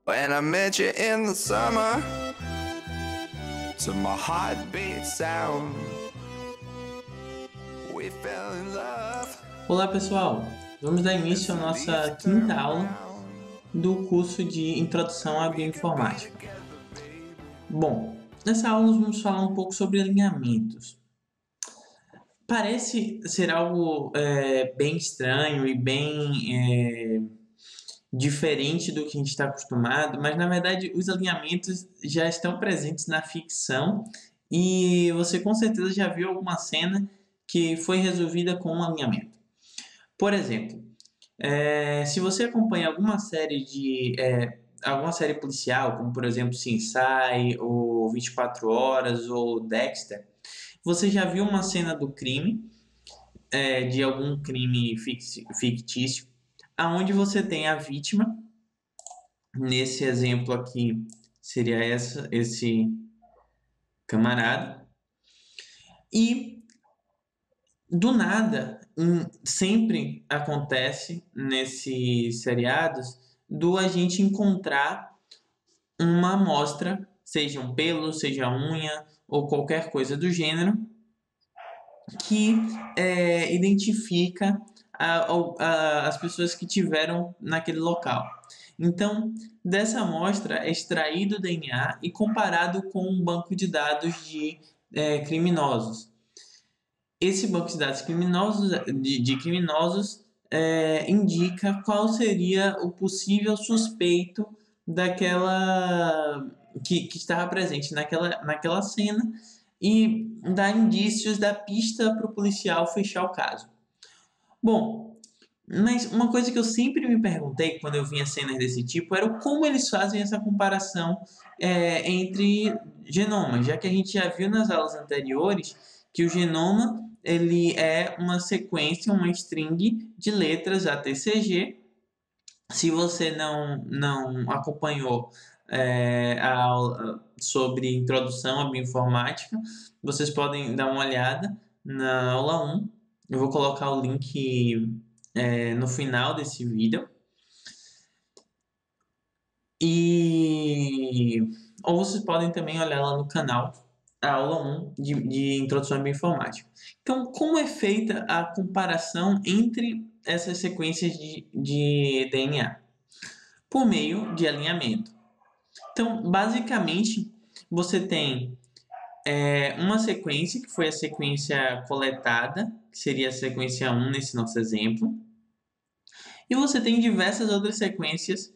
When I met you in the summer, to my heartbeat sound, we fell in love. Olá pessoal, vamos dar início à nossa quinta aula do curso de Introdução à Bioinformática. Bom, nessa aula nós vamos falar um pouco sobre alinhamentos. Parece ser algo bem estranho e bem diferente do que a gente está acostumado, mas na verdade os alinhamentos já estão presentes na ficção e você com certeza já viu alguma cena que foi resolvida com um alinhamento. Por exemplo, se você acompanha alguma série policial, como por exemplo CSI, ou 24 Horas, ou Dexter, você já viu uma cena do crime, de algum crime fictício, aonde você tem a vítima, nesse exemplo aqui seria esse camarada, e do nada, sempre acontece nesses seriados do agente encontrar uma amostra, seja um pelo, seja unha ou qualquer coisa do gênero, que identifica as pessoas que tiveram naquele local. Então, dessa amostra é extraído o DNA e comparado com um banco de dados de criminosos. Esse banco de dados de criminosos indica qual seria o possível suspeito daquela que estava presente naquela cena e dá indícios da pista para o policial fechar o caso. Bom, mas uma coisa que eu sempre me perguntei quando eu via cenas desse tipo era como eles fazem essa comparação entre genomas, já que a gente já viu nas aulas anteriores que o genoma ele é uma sequência, uma string de letras ATCG. Se você não acompanhou a aula sobre introdução à bioinformática, vocês podem dar uma olhada na aula 1. Eu vou colocar o link no final desse vídeo. Ou vocês podem também olhar lá no canal a aula 1 de Introdução à Bioinformática. Então, como é feita a comparação entre essas sequências de DNA? Por meio de alinhamento. Então, basicamente, você tem uma sequência, que foi a sequência coletada, que seria a sequência 1 nesse nosso exemplo, e você tem diversas outras sequências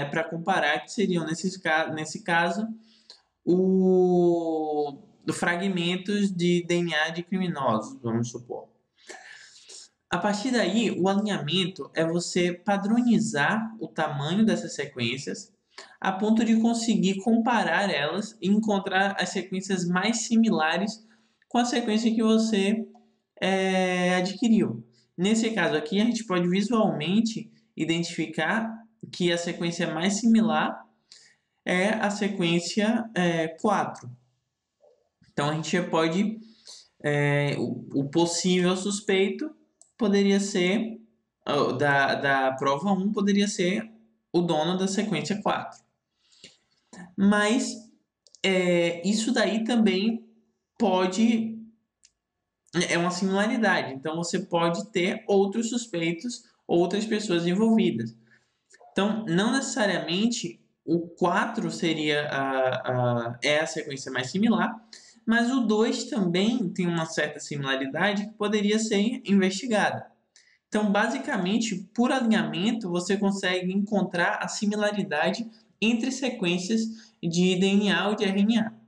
para comparar, que seriam, nesse caso, fragmentos de DNA de criminosos, vamos supor. A partir daí, o alinhamento é você padronizar o tamanho dessas sequências a ponto de conseguir comparar elas e encontrar as sequências mais similares com a sequência que você adquiriu. Nesse caso aqui, a gente pode visualmente identificar que a sequência mais similar é a sequência 4. Então, a gente pode... o possível suspeito poderia ser... Da prova 1 poderia ser o dono da sequência 4. Mas isso daí também pode... É uma similaridade. Então, você pode ter outros suspeitos, outras pessoas envolvidas. Então, não necessariamente o 4 seria a sequência mais similar, mas o 2 também tem uma certa similaridade que poderia ser investigada. Então, basicamente, por alinhamento, você consegue encontrar a similaridade entre sequências de DNA ou de RNA.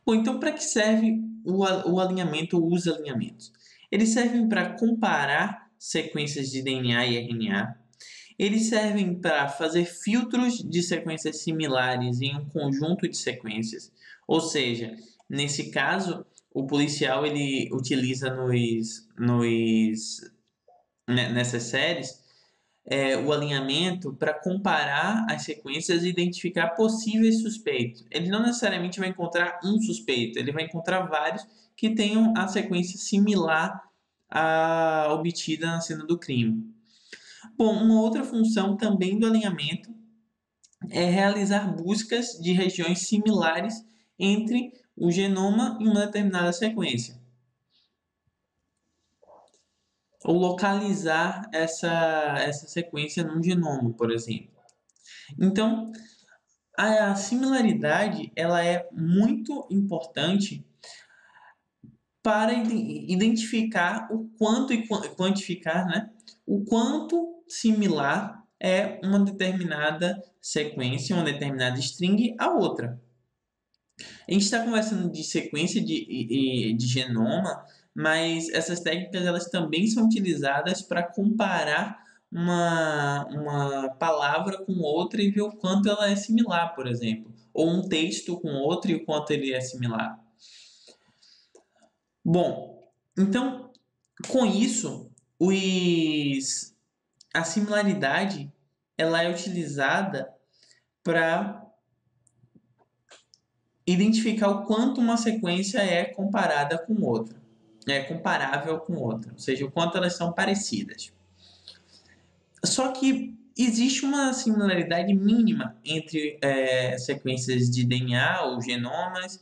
Bom, então, para que serve o alinhamento ou os alinhamentos? Eles servem para comparar sequências de DNA e RNA. Eles servem para fazer filtros de sequências similares em um conjunto de sequências. Ou seja, nesse caso, o policial ele utiliza nessas séries o alinhamento para comparar as sequências e identificar possíveis suspeitos. Ele não necessariamente vai encontrar um suspeito, ele vai encontrar vários que tenham a sequência similar à obtida na cena do crime. Bom, uma outra função também do alinhamento é realizar buscas de regiões similares entre o genoma e uma determinada sequência, ou localizar essa sequência num genoma, por exemplo. Então, a similaridade ela é muito importante para identificar o quanto e quantificar, né, o quanto similar é uma determinada sequência, uma determinada string a outra. A gente está conversando de sequência de genoma, mas essas técnicas elas também são utilizadas para comparar uma palavra com outra e ver o quanto ela é similar, por exemplo. Ou um texto com outro e o quanto ele é similar. Bom, então, com isso, a similaridade ela é utilizada para identificar o quanto uma sequência é comparada com outra, é comparável com outra, ou seja, o quanto elas são parecidas. Só que existe uma similaridade mínima entre sequências de DNA ou genomas,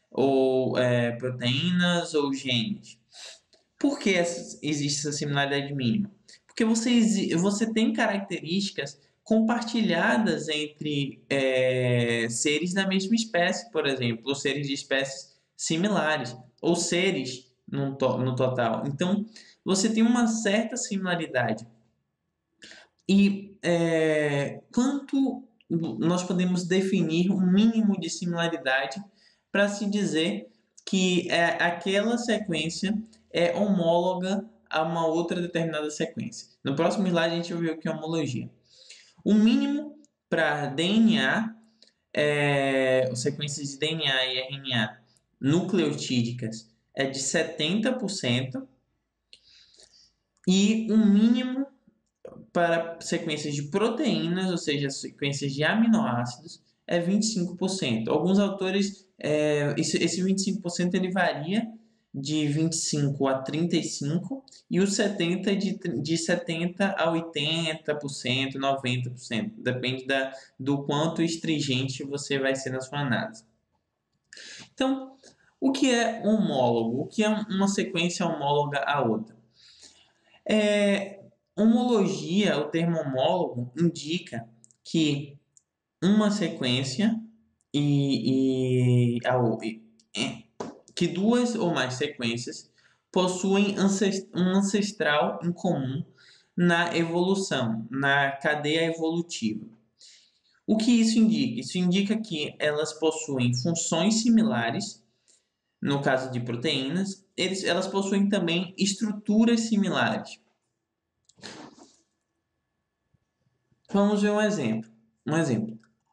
ou proteínas ou genes. Por que existe essa similaridade mínima? Porque você tem características compartilhadas entre seres da mesma espécie, por exemplo, ou seres de espécies similares, ou seres no total. Então, você tem uma certa similaridade. E quanto nós podemos definir um mínimo de similaridade para se dizer que aquela sequência é homóloga a uma outra determinada sequência. No próximo slide a gente vai ver o que é homologia. O mínimo para DNA, sequências de DNA e RNA nucleotídicas é de 70%, e o mínimo para sequências de proteínas, ou seja, sequências de aminoácidos, é 25%. Alguns autores, esse 25% ele varia de 25 a 35%, e o 70% de 70% a 80%, 90%. Depende do quanto estringente você vai ser na sua análise. Então, o que é homólogo? O que é uma sequência homóloga à outra? Homologia, o termo homólogo, indica que uma sequência que duas ou mais sequências possuem um ancestral em comum na evolução, na cadeia evolutiva. O que isso indica? Isso indica que elas possuem funções similares, no caso de proteínas, elas possuem também estruturas similares. Vamos ver um exemplo.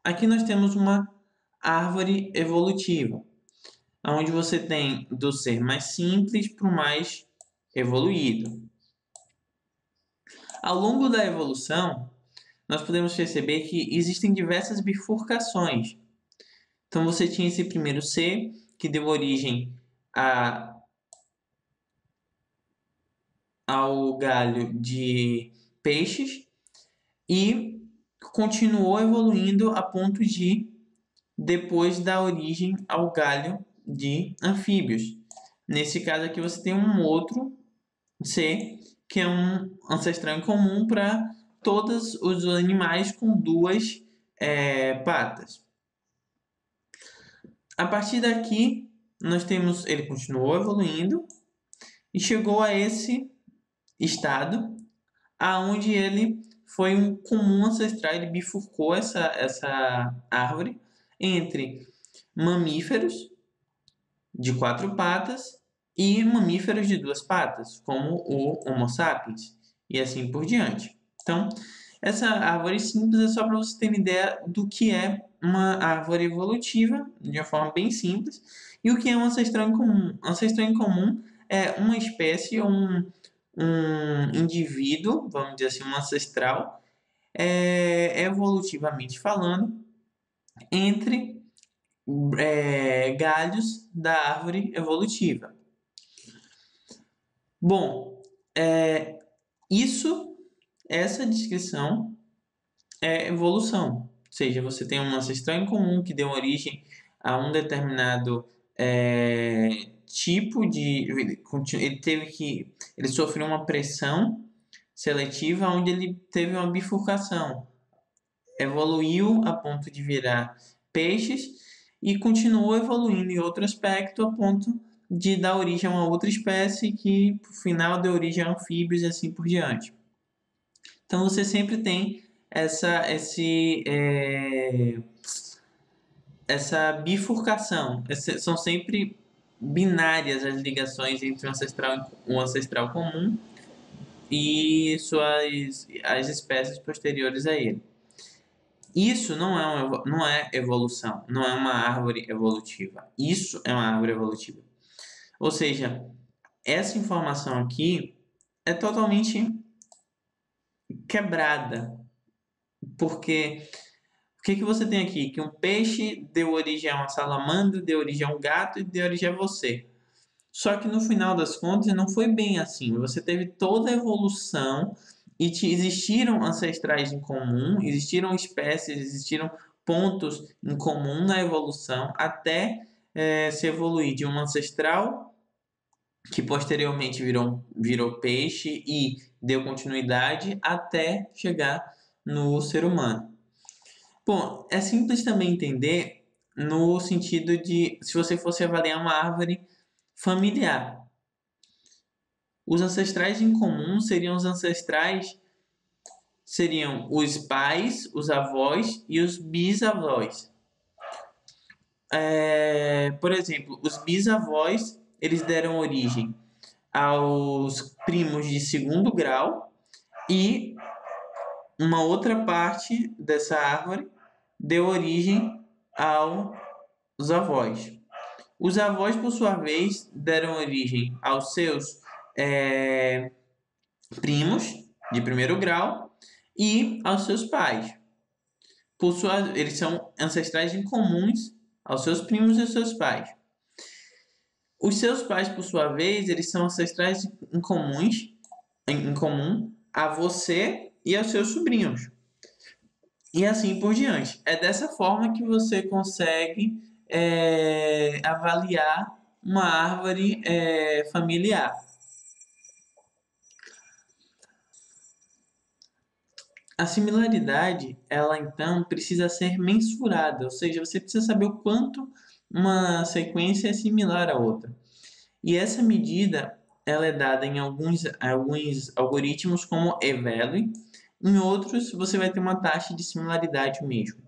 Aqui nós temos uma árvore evolutiva, onde você tem do ser mais simples para o mais evoluído. Ao longo da evolução, nós podemos perceber que existem diversas bifurcações. Então você tinha esse primeiro ser, que deu origem ao galho de peixes, e continuou evoluindo a ponto de depois dar origem ao galho de anfíbios. Nesse caso aqui você tem um outro ser que é um ancestral em comum para todos os animais com duas patas. A partir daqui ele continuou evoluindo e chegou a esse estado aonde ele foi um comum ancestral, ele bifurcou essa árvore entre mamíferos de 4 patas e mamíferos de 2 patas, como o Homo sapiens, e assim por diante. Então, essa árvore simples é só para você ter uma ideia do que é uma árvore evolutiva, de uma forma bem simples, e o que é um ancestral em comum. Ancestral em comum é uma espécie ou um indivíduo, vamos dizer assim, um ancestral, evolutivamente falando, entre galhos da árvore evolutiva. Bom, isso essa descrição é evolução. Ou seja, você tem um ancestral em comum que deu origem a um determinado tipo de... Ele sofreu uma pressão seletiva onde ele teve uma bifurcação. Evoluiu a ponto de virar peixes e continuou evoluindo em outro aspecto a ponto de dar origem a uma outra espécie que, por final, deu origem a anfíbios e assim por diante. Então, você sempre tem essa bifurcação. São sempre binárias as ligações entre um ancestral comum e as espécies posteriores a ele. Isso não é evolução, não é uma árvore evolutiva. Isso é uma árvore evolutiva. Ou seja, essa informação aqui é totalmente quebrada. Porque o que você tem aqui? Que um peixe deu origem a uma salamandra, deu origem a um gato e deu origem a você. Só que no final das contas não foi bem assim. Você teve toda a evolução e existiram ancestrais em comum, existiram espécies, existiram pontos em comum na evolução até se evoluir de um ancestral que posteriormente virou peixe e deu continuidade até chegar no ser humano. Bom, é simples também entender no sentido de se você fosse avaliar uma árvore familiar. Os ancestrais em comum seriam os pais, os avós e os bisavós. Por exemplo, os bisavós eles deram origem aos primos de segundo grau e uma outra parte dessa árvore deu origem aos avós. Os avós, por sua vez, deram origem aos seus primos de primeiro grau e aos seus pais. Eles são ancestrais incomuns aos seus primos e aos seus pais. Os seus pais, por sua vez, eles são ancestrais em comum a você e aos seus sobrinhos. E assim por diante. É dessa forma que você consegue avaliar uma árvore familiar. A similaridade, ela então precisa ser mensurada, ou seja, você precisa saber o quanto uma sequência é similar à outra. E essa medida, ela é dada em alguns algoritmos como eValue, em outros você vai ter uma taxa de similaridade mesmo.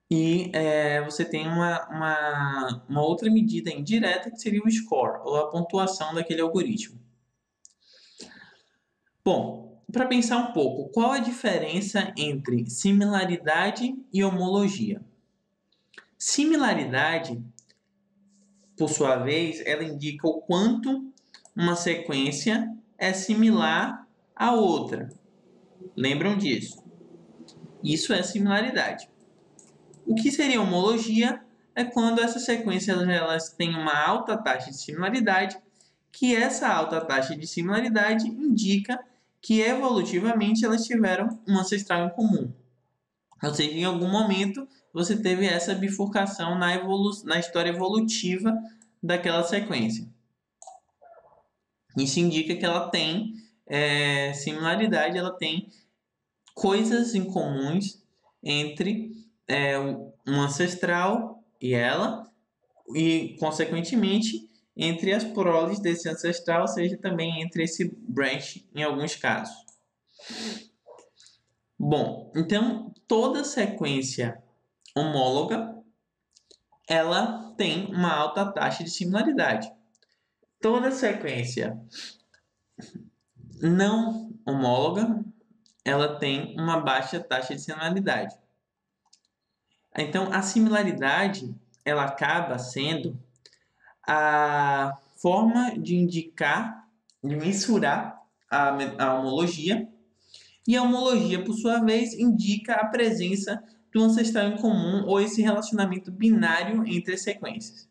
E você tem uma outra medida indireta que seria o score, ou a pontuação daquele algoritmo. Bom, para pensar um pouco, qual a diferença entre similaridade e homologia? Similaridade, por sua vez, ela indica o quanto uma sequência é similar à outra. Lembram disso? Isso é similaridade. O que seria homologia é quando essas sequências elas têm uma alta taxa de similaridade, que essa alta taxa de similaridade indica que evolutivamente elas tiveram um ancestral em comum. Ou seja, em algum momento você teve essa bifurcação na história evolutiva daquela sequência. Isso indica que ela tem similaridade, ela tem coisas em comuns entre um ancestral e ela, e consequentemente entre as proles desse ancestral, ou seja, também entre esse branch em alguns casos. Bom, então toda sequência homóloga ela tem uma alta taxa de similaridade. Toda sequência não homóloga ela tem uma baixa taxa de similaridade. Então a similaridade ela acaba sendo a forma de indicar, de mensurar a homologia, e a homologia, por sua vez, indica a presença do ancestral em comum ou esse relacionamento binário entre as sequências.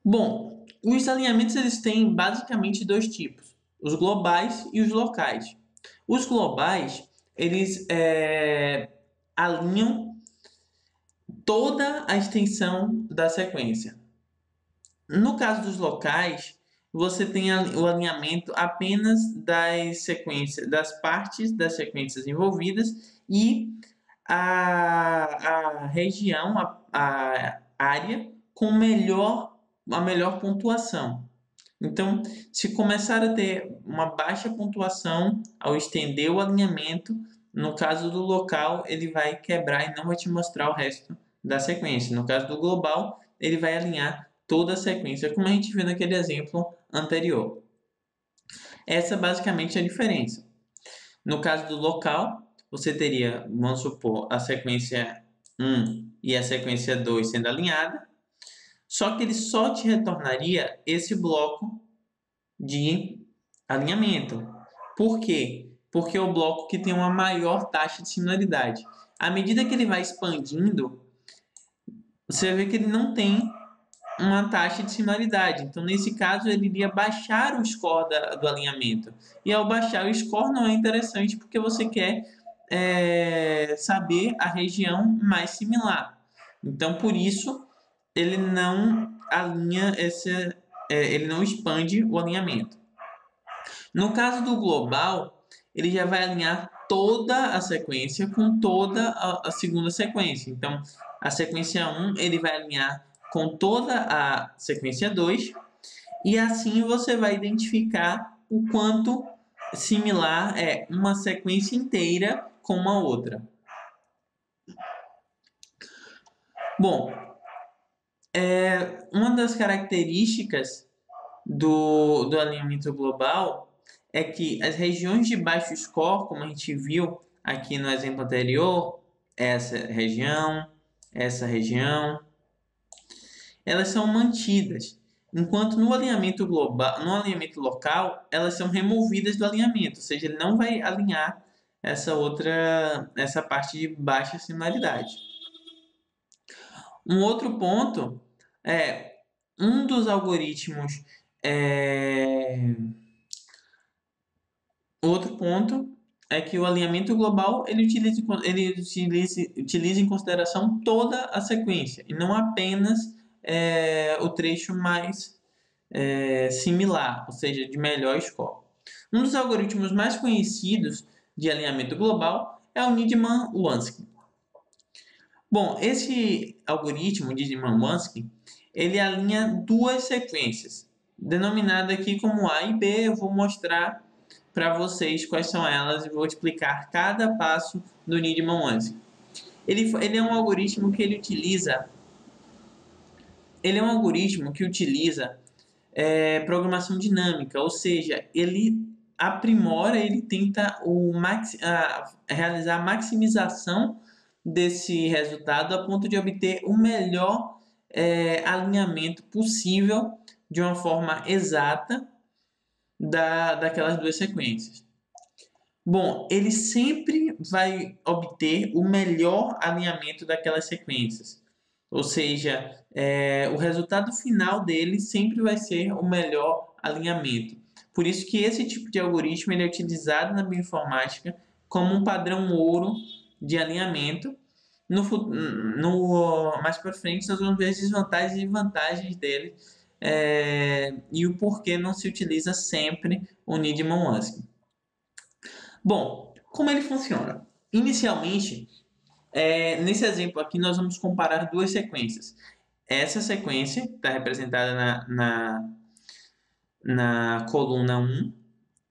Bom, Os alinhamentos eles têm basicamente dois tipos, os globais e os locais. Os globais, eles alinham toda a extensão da sequência. No caso dos locais, você tem o alinhamento apenas das sequências, das partes das sequências envolvidas e a região, a área com a melhor pontuação. Então, se começar a ter uma baixa pontuação ao estender o alinhamento, no caso do local, ele vai quebrar e não vai te mostrar o resto da sequência. No caso do global, ele vai alinhar toda a sequência, como a gente viu naquele exemplo anterior. Essa basicamente é a diferença. No caso do local, você teria, vamos supor, a sequência 1 e a sequência 2 sendo alinhada, só que ele só te retornaria esse bloco de alinhamento. Por quê? Porque é o bloco que tem uma maior taxa de similaridade. À medida que ele vai expandindo, você vê que ele não tem uma taxa de similaridade. Então, nesse caso, ele iria baixar o score do alinhamento. E ao baixar o score não é interessante porque você quer saber a região mais similar. Então, por isso, ele não alinha ele não expande o alinhamento. No caso do global, ele já vai alinhar toda a sequência com toda a segunda sequência. Então, a sequência 1 ele vai alinhar com toda a sequência 2 e assim você vai identificar o quanto similar é uma sequência inteira com uma outra. Bom, uma das características do alinhamento global é que as regiões de baixo score, como a gente viu aqui no exemplo anterior, essa região, elas são mantidas, enquanto no alinhamento global, no alinhamento local, elas são removidas do alinhamento, ou seja, ele não vai alinhar essa parte de baixa similaridade. Um outro ponto é um dos algoritmos. Outro ponto é que o alinhamento global ele utiliza em consideração toda a sequência e não apenas o trecho mais similar, ou seja, de melhor score. Um dos algoritmos mais conhecidos de alinhamento global é o Needman-Wamsley. Bom, esse algoritmo de Needman-Wamsley ele alinha duas sequências, denominadas aqui como A e B. Eu vou mostrar para vocês quais são elas e vou explicar cada passo do Needman-Wamsley. Ele é um algoritmo que ele utiliza programação dinâmica, ou seja, ele aprimora, ele tenta realizar a maximização desse resultado a ponto de obter o melhor alinhamento possível de uma forma exata daquelas duas sequências. Bom, ele sempre vai obter o melhor alinhamento daquelas sequências. Ou seja, o resultado final dele sempre vai ser o melhor alinhamento. Por isso que esse tipo de algoritmo ele é utilizado na bioinformática como um padrão ouro de alinhamento. Mais para frente nós vamos ver as desvantagens e vantagens dele e o porquê não se utiliza sempre o Needman-Wamsley. Bom, como ele funciona? Inicialmente, nesse exemplo aqui, nós vamos comparar duas sequências. Essa sequência está representada na coluna 1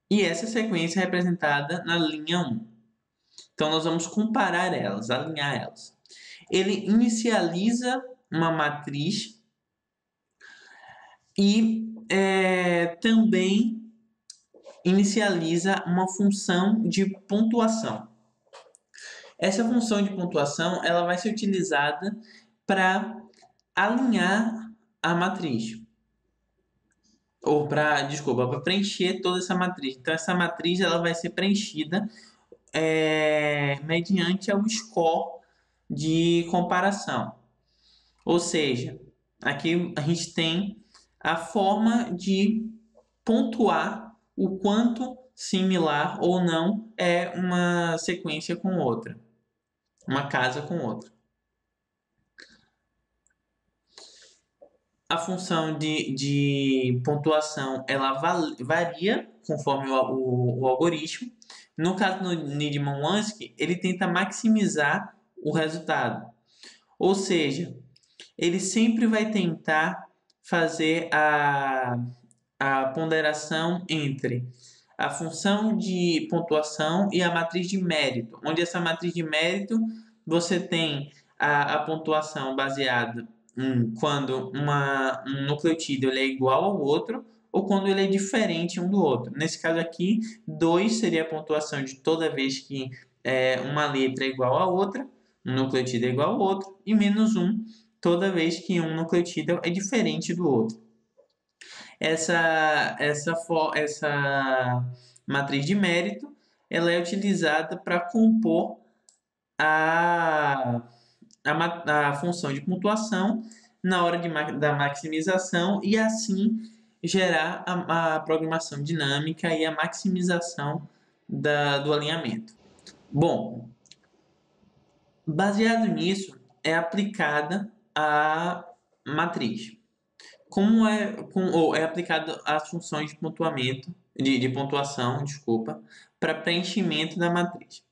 e essa sequência é representada na linha 1. Então, nós vamos comparar elas, alinhar elas. Ele inicializa uma matriz e também inicializa uma função de pontuação. Essa função de pontuação ela vai ser utilizada para alinhar a matriz. Ou para preencher toda essa matriz. Então, essa matriz ela vai ser preenchida mediante ao score de comparação. Ou seja, aqui a gente tem a forma de pontuar o quanto similar ou não é uma sequência com outra, uma casa com outra. A função de pontuação ela varia conforme o algoritmo. No caso do Needham-Wamsky, ele tenta maximizar o resultado. Ou seja, ele sempre vai tentar fazer a ponderação entre a função de pontuação e a matriz de mérito, onde essa matriz de mérito você tem a pontuação baseada em quando um nucleotídeo ele é igual ao outro ou quando ele é diferente um do outro. Nesse caso aqui, 2 seria a pontuação de toda vez que uma letra é igual à outra, um nucleotídeo é igual ao outro, e menos 1 toda vez que um nucleotídeo é diferente do outro. Essa matriz de mérito ela é utilizada para compor a função de pontuação na hora da maximização e assim gerar a programação dinâmica e a maximização do alinhamento. Bom, baseado nisso é aplicada a matriz. Como é aplicado as funções de pontuamento, de pontuação, desculpa, para preenchimento da matriz.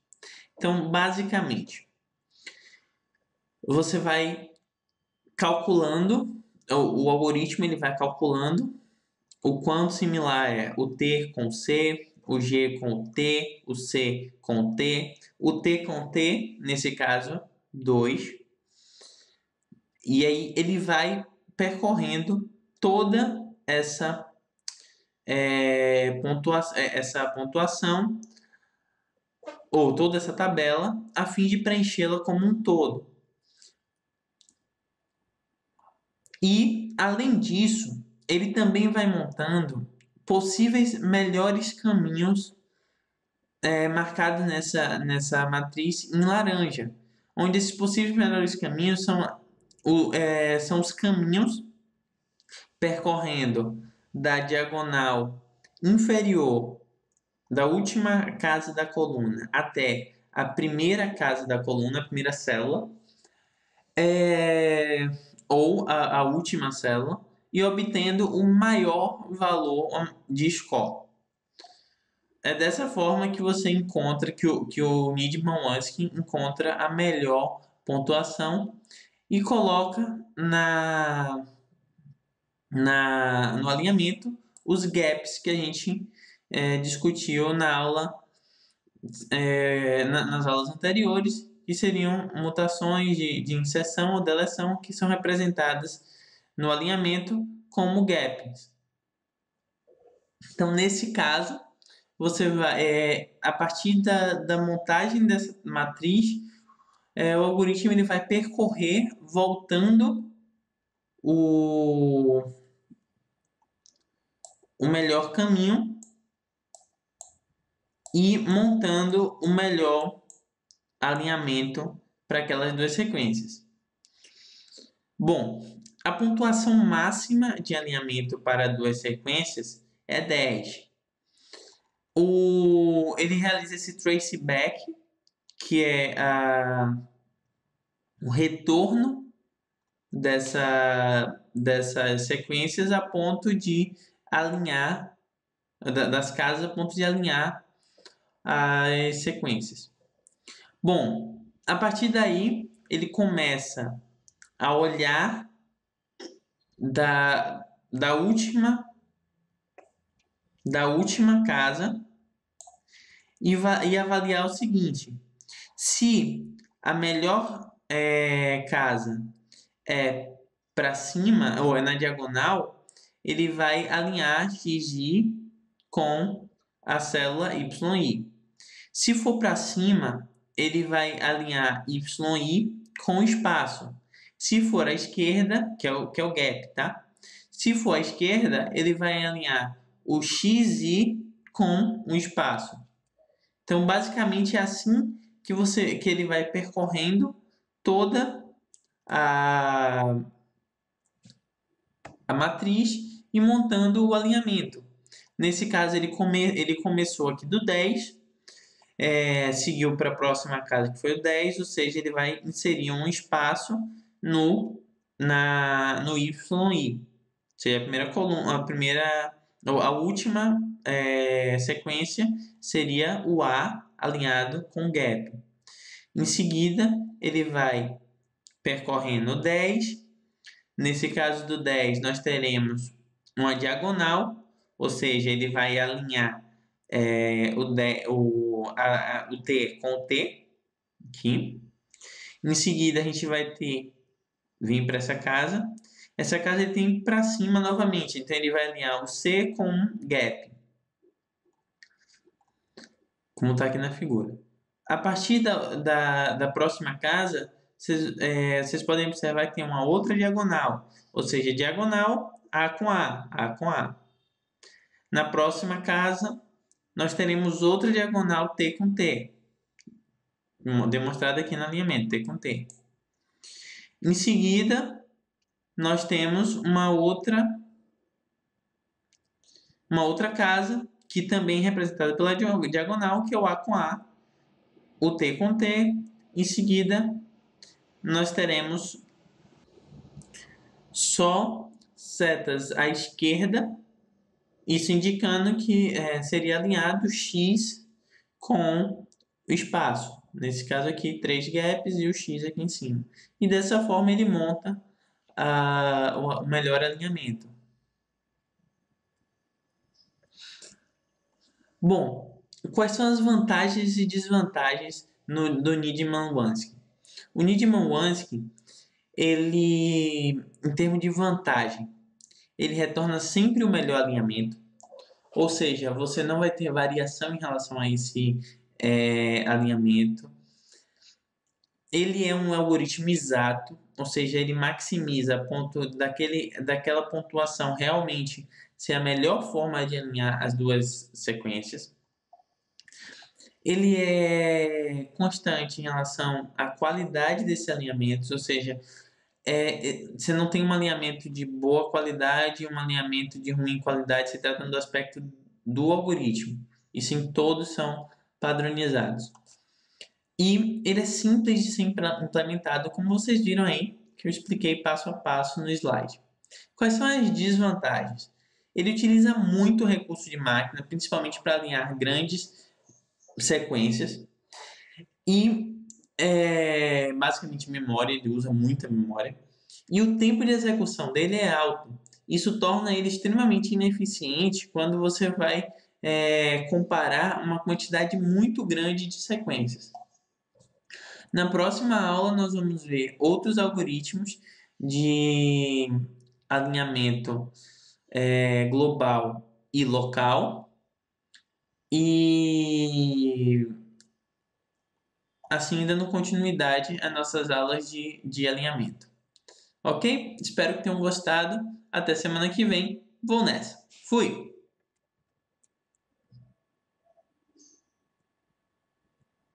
Então, basicamente, você vai calculando, o algoritmo ele vai calculando o quanto similar é o T com C, o G com o T, o C com o T, o T com o T, nesse caso, 2. E aí ele vai percorrendo toda essa pontuação ou toda essa tabela a fim de preenchê-la como um todo. E, além disso, ele também vai montando possíveis melhores caminhos marcados nessa matriz em laranja, onde esses possíveis melhores caminhos são os caminhos percorrendo da diagonal inferior da última casa da coluna até a primeira casa da coluna, a primeira célula, ou a última célula, e obtendo o maior valor de score. É dessa forma que você encontra, que o Needham-Wamsky encontra a melhor pontuação e coloca no alinhamento os gaps que a gente discutiu nas aulas anteriores, que seriam mutações de inserção ou deleção que são representadas no alinhamento como gaps. Então, nesse caso, você vai, a partir da montagem dessa matriz, o algoritmo ele vai percorrer voltando o melhor caminho e montando o melhor alinhamento para aquelas duas sequências. Bom, a pontuação máxima de alinhamento para duas sequências é 10. Ele realiza esse traceback, que é o retorno dessas sequências a ponto de alinhar, das casas a ponto de alinhar as sequências. Bom, a partir daí ele começa a olhar da última casa e avaliar o seguinte: se a melhor casa é para cima ou é na diagonal, ele vai alinhar XY com a célula YI. Se for para cima, ele vai alinhar YI com o espaço. Se for à esquerda, que é o gap, tá? Se for à esquerda, ele vai alinhar o XI com o espaço. Então, basicamente, é assim que ele vai percorrendo toda a matriz e montando o alinhamento. Nesse caso, ele começou aqui do 10, seguiu para a próxima casa, que foi o 10, ou seja, ele vai inserir um espaço no YI. Ou seja, a primeira coluna, a última sequência seria o A alinhado com gap. Em seguida, ele vai percorrendo o 10. Nesse caso do 10, nós teremos uma diagonal, ou seja, ele vai alinhar o T com o T aqui. Em seguida, a gente vai vir para essa casa. Essa casa ele tem para cima novamente, então ele vai alinhar o C com gap, como está aqui na figura. A partir da próxima casa, vocês podem observar que tem uma outra diagonal, ou seja, diagonal A com A, A com A. Na próxima casa, nós teremos outra diagonal T com T, demonstrada aqui no alinhamento, T com T. Em seguida, nós temos uma outra casa, que também é representada pela diagonal, que é o A com A, o T com T. Em seguida, nós teremos só setas à esquerda, isso indicando que seria alinhado X com o espaço. Nesse caso aqui, 3 gaps e o X aqui em cima. E dessa forma ele monta o melhor alinhamento. Bom, quais são as vantagens e desvantagens do Needman-Wansky? O Needman-Wansky, ele, em termos de vantagem, ele retorna sempre o melhor alinhamento, ou seja, você não vai ter variação em relação a esse alinhamento. Ele é um algoritmo exato, ou seja, ele maximiza a ponto daquela pontuação realmente ser a melhor forma de alinhar as duas sequências. Ele é constante em relação à qualidade desse alinhamento, ou seja, você não tem um alinhamento de boa qualidade e um alinhamento de ruim qualidade, se tratando do aspecto do algoritmo. E sim, todos são padronizados. E ele é simples de ser implementado, como vocês viram aí, que eu expliquei passo a passo no slide. Quais são as desvantagens? Ele utiliza muito recurso de máquina, principalmente para alinhar grandes sequências. E basicamente memória, ele usa muita memória. E o tempo de execução dele é alto. Isso torna ele extremamente ineficiente quando você vai comparar uma quantidade muito grande de sequências. Na próxima aula, nós vamos ver outros algoritmos de alinhamento global e local. E assim, dando continuidade às nossas aulas de alinhamento. Ok? Espero que tenham gostado. Até semana que vem. Vou nessa. Fui!